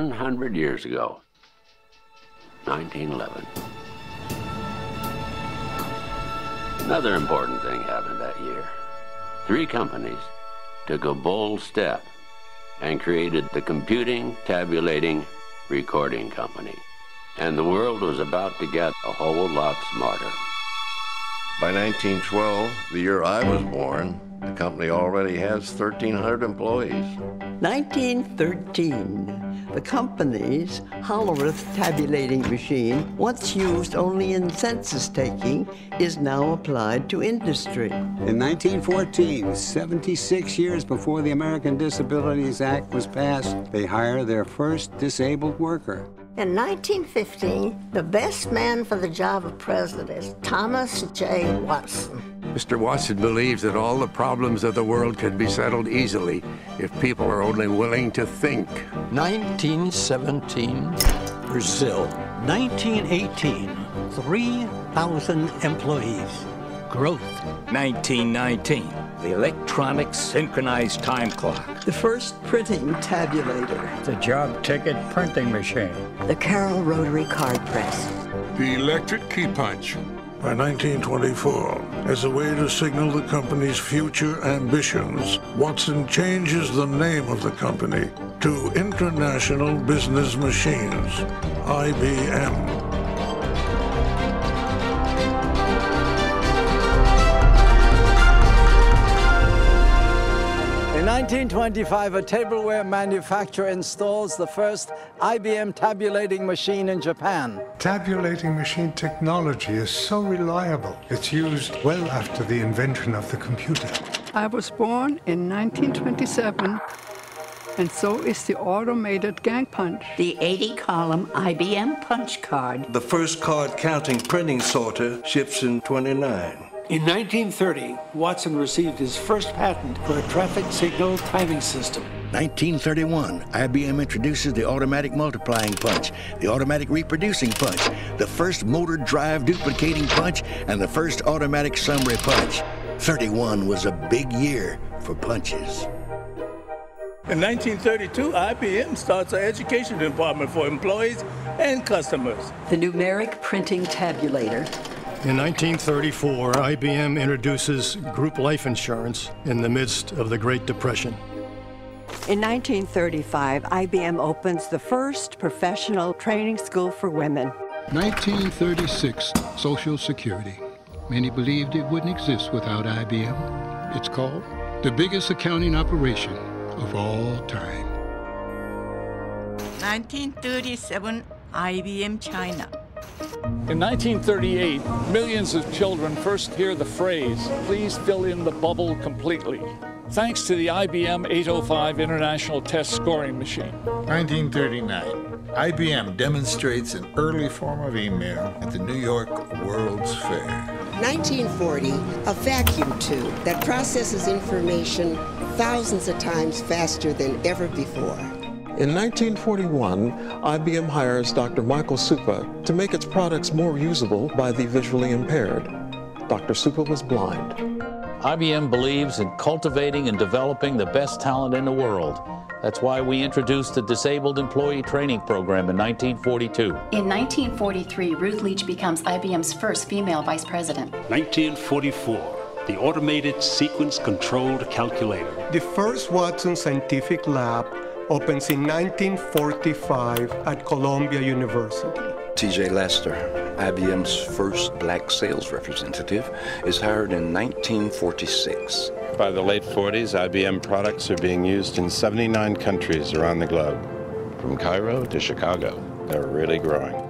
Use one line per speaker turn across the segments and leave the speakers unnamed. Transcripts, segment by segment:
100 years ago, 1911. Another important thing happened that year. 3 companies took a bold step and created the computing, tabulating, recording company. And the world was about to get a whole lot smarter.
By 1912, the year I was born, the company already has 1,300 employees.
1913. The company's Hollerith tabulating machine, once used only in census taking, is now applied to industry.
In 1914, 76 years before the American Disabilities Act was passed, they hired their first disabled worker.
In 1915, the best man for the job of president is Thomas J. Watson.
Mr. Watson believes that all the problems of the world can be settled easily if people are only willing to think.
1917, Brazil. 1918, 3,000 employees. Growth.
1919, the electronic synchronized time clock.
The first printing tabulator.
The job ticket printing machine.
The Carroll rotary card press.
The electric key punch. By 1924, as a way to signal the company's future ambitions, Watson changes the name of the company to International Business Machines, IBM.
In 1925, a tableware manufacturer installs the first IBM tabulating machine in Japan.
Tabulating machine technology is so reliable, it's used well after the invention of the computer.
I was born in 1927, and so is the automated gang punch.
The 80-column IBM punch card.
The first card counting printing sorter ships in 29.
In 1930, Watson received his first patent for a traffic signal timing system.
1931, IBM introduces the automatic multiplying punch, the automatic reproducing punch, the first motor drive duplicating punch, and the first automatic summary punch. 31 was a big year for punches.
In 1932, IBM starts an education department for employees and customers.
The numeric printing tabulator.
In 1934, IBM introduces group life insurance in the midst of the Great Depression.
In 1935, IBM opens the first professional training school for women.
1936, Social Security. Many believed it wouldn't exist without IBM. It's called the biggest accounting operation of all time.
1937, IBM China.
In 1938, millions of children first hear the phrase, "Please fill in the bubble completely," thanks to the IBM 805 International Test Scoring Machine.
1939, IBM demonstrates an early form of email at the New York World's Fair.
1940, a vacuum tube that processes information thousands of times faster than ever before.
In 1941, IBM hires Dr. Michael Supa to make its products more usable by the visually impaired. Dr. Supa was blind.
IBM believes in cultivating and developing the best talent in the world. That's why we introduced the Disabled Employee Training Program in 1942.
In 1943, Ruth Leach becomes IBM's first female vice president.
1944, the Automated Sequence Controlled Calculator.
The first Watson Scientific Lab opens in 1945 at Columbia University.
T.J. Lester, IBM's first black sales representative, is hired in 1946.
By the late 40s, IBM products are being used in 79 countries around the globe. From Cairo to Chicago, they're really growing.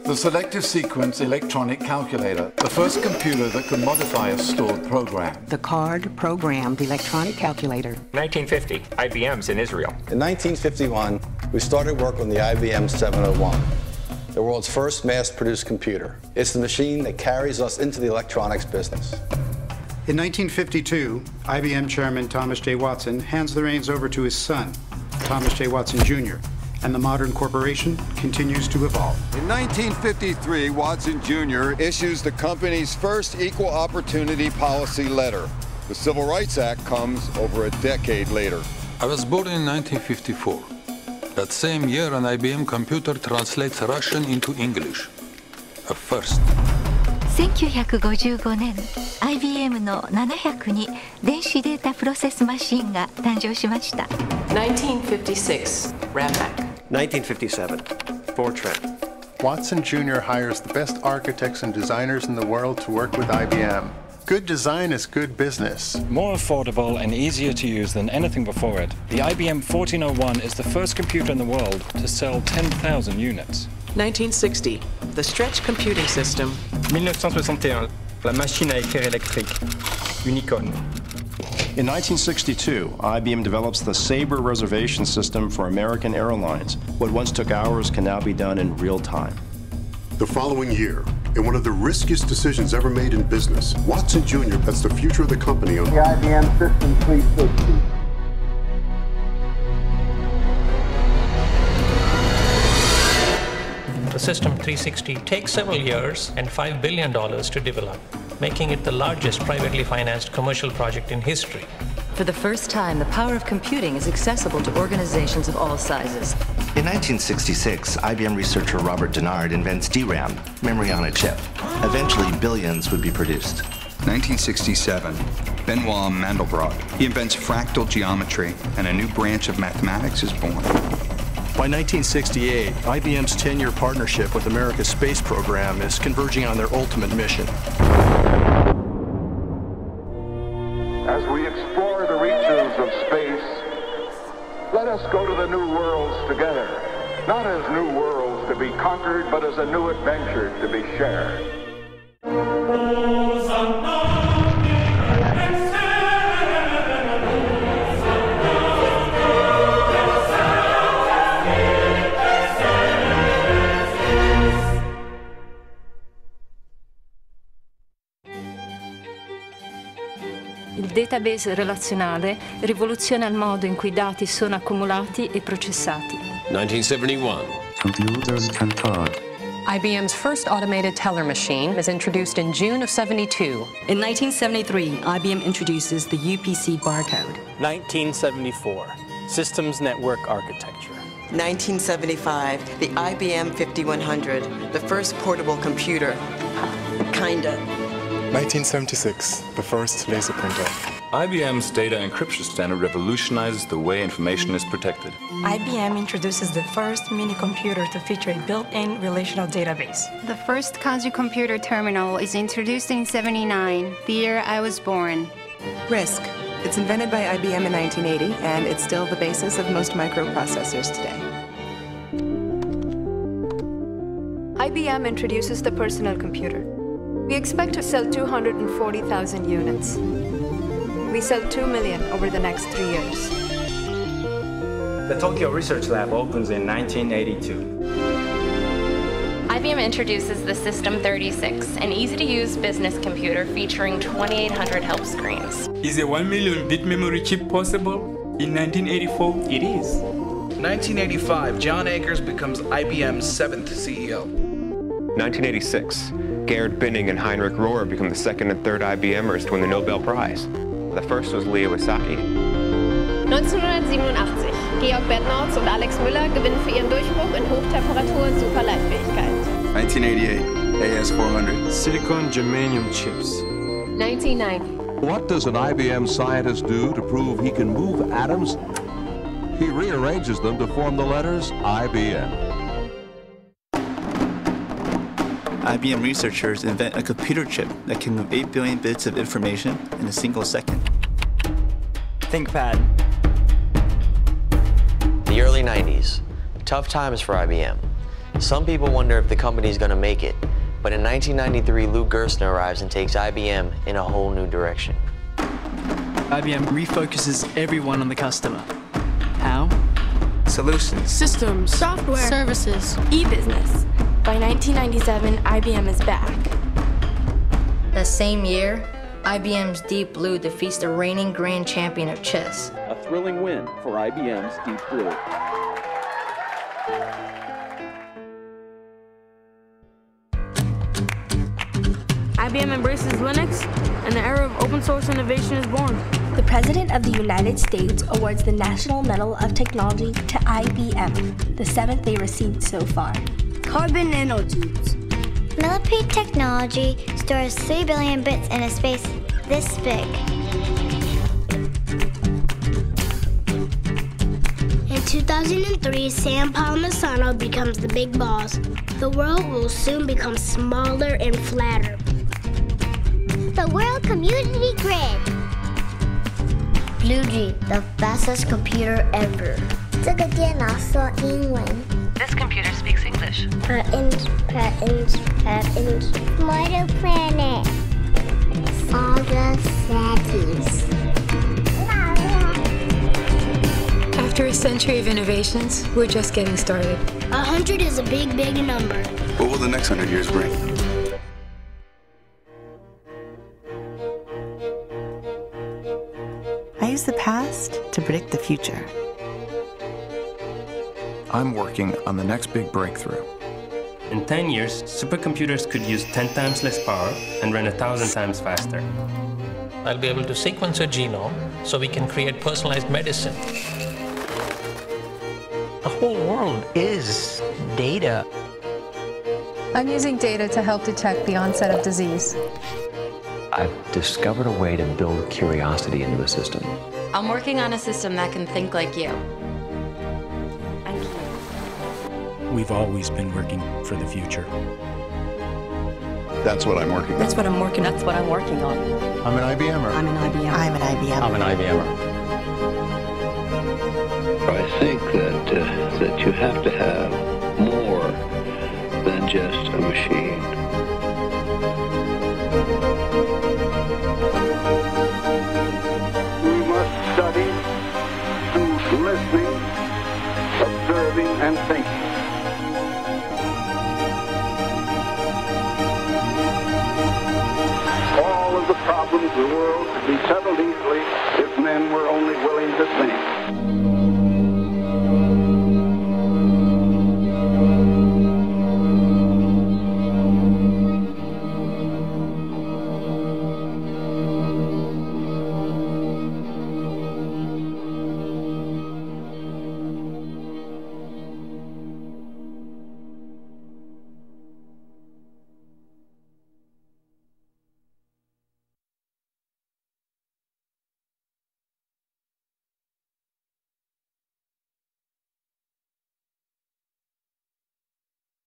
The Selective Sequence Electronic Calculator, the first computer that could modify a stored program.
The card-programmed electronic calculator.
1950, IBM's in Israel.
In 1951, we started work on the IBM 701, the world's first mass-produced computer. It's the machine that carries us into the electronics business.
In 1952, IBM Chairman Thomas J. Watson hands the reins over to his son, Thomas J. Watson, Jr., and the modern corporation continues to evolve.
In 1953, Watson Jr. issues the company's first equal opportunity policy letter. The Civil Rights Act comes over a decade later.
I was born in 1954. That same year, an IBM computer translates Russian into English. A first.
1955年、IBM の700に電子データプロセスマシンが誕生しました。
1956, Rampac.
1957, Fortran.
Watson Jr. hires the best architects and designers in the world to work with IBM. Good design is good business.
More affordable and easier to use than anything before it, the IBM 1401 is the first computer in the world to sell 10,000 units.
1960, the Stretch Computing System.
1961, la machine à écrire électrique, Unicode.
In 1962, IBM develops the Sabre reservation system for American Airlines. What once took hours can now be done in real time.
The following year, in one of the riskiest decisions ever made in business, Watson Jr. bets the future of the company on the
IBM System 360.
The System 360 takes several years and $5 billion to develop, making it the largest privately financed commercial project in history.
For the first time, the power of computing is accessible to organizations of all sizes.
In 1966, IBM researcher Robert Dennard invents DRAM, memory on a chip. Eventually, billions would be produced.
1967, Benoit Mandelbrot. He invents fractal geometry, and a new branch of mathematics is born.
By 1968, IBM's 10-year partnership with America's space program is converging on their ultimate mission.
As we explore the reaches of space, let us go to the new worlds together, not as new worlds to be conquered, but as a new adventure to be shared.
Il database relazionale rivoluziona il modo in cui i dati sono accumulati e processati.
1971.
Computers can talk.
IBM's first automated teller machine is introduced in June of '72.
In 1973, IBM introduces the UPC barcode.
1974, Systems Network Architecture.
1975, the IBM 5100, the first portable computer. Kinda.
1976, the first laser printer.
IBM's data encryption standard revolutionizes the way information is protected.
IBM introduces the first mini-computer to feature a built-in relational database.
The first Kanji computer terminal is introduced in '79, the year I was born.
RISC. It's invented by IBM in 1980, and it's still the basis of most microprocessors today.
IBM introduces the personal computer. We expect to sell 240,000 units. We sell 2 million over the next 3 years.
The Tokyo Research Lab opens in 1982.
IBM introduces the System 36, an easy-to-use business computer featuring 2,800 help screens.
Is a 1 million bit memory chip possible? In 1984, it is.
1985, John Akers becomes IBM's 7th CEO.
1986, Gerhard Binning and Heinrich Rohr become the second and third IBMers to win the Nobel Prize. The first was Leo Isaki.
1987, Georg Bednarz und Alex Müller gewinnen für ihren Durchbruch in Hochtemperatur- und Superleitfähigkeit.
1988, AS400. Silicon germanium chips.
1990.
What does an IBM scientist do to prove he can move atoms? He rearranges them to form the letters IBM.
IBM researchers invent a computer chip that can move 8 billion bits of information in a single second.
ThinkPad.
The early 90s. Tough times for IBM. Some people wonder if the company's going to make it. But in 1993, Lou Gerstner arrives and takes IBM in a whole new direction.
IBM refocuses everyone on the customer. How?
Solutions.
Systems.
Software.
Services.
E-business. By 1997, IBM is back. That same year, IBM's Deep Blue defeats the reigning grand champion of chess.
A thrilling win for IBM's Deep Blue.
IBM embraces Linux, and the era of open source innovation is born.
The President of the United States awards the National Medal of Technology to IBM, the 7th they received so far.
Carbon nanotubes.
Millipede technology stores 3 billion bits in a space this big.
In 2003, Sam Palmisano becomes the big boss. The world will soon become smaller and flatter.
The World Community Grid.
Blue G, the fastest computer ever.
这个电脑说英文。
This computer speaks English.
Patents. Mortal Planet. Saga Satis.
After a century of innovations, we're just getting started.
100 is a big, big number.
What will the next 100 years bring?
I use the past to predict the future.
I'm working on the next big breakthrough.
In 10 years, supercomputers could use 10 times less power and run 1,000 times faster.
I'll be able to sequence a genome so we can create personalized medicine.
The whole world is data.
I'm using data to help detect the onset of disease.
I've discovered a way to build curiosity into the system.
I'm working on a system that can think like you.
We've always been working for the future.
That's what I'm working on.
That's what I'm working on.
That's what I'm working on.
I'm an IBMer.
I'm an IBM.
I'm an IBM.
I'm an IBMer.
I think that you have to have more than just a machine.
We must study through listening, observing, and thinking. All of the problems of the world could be settled easily if men were only willing to think.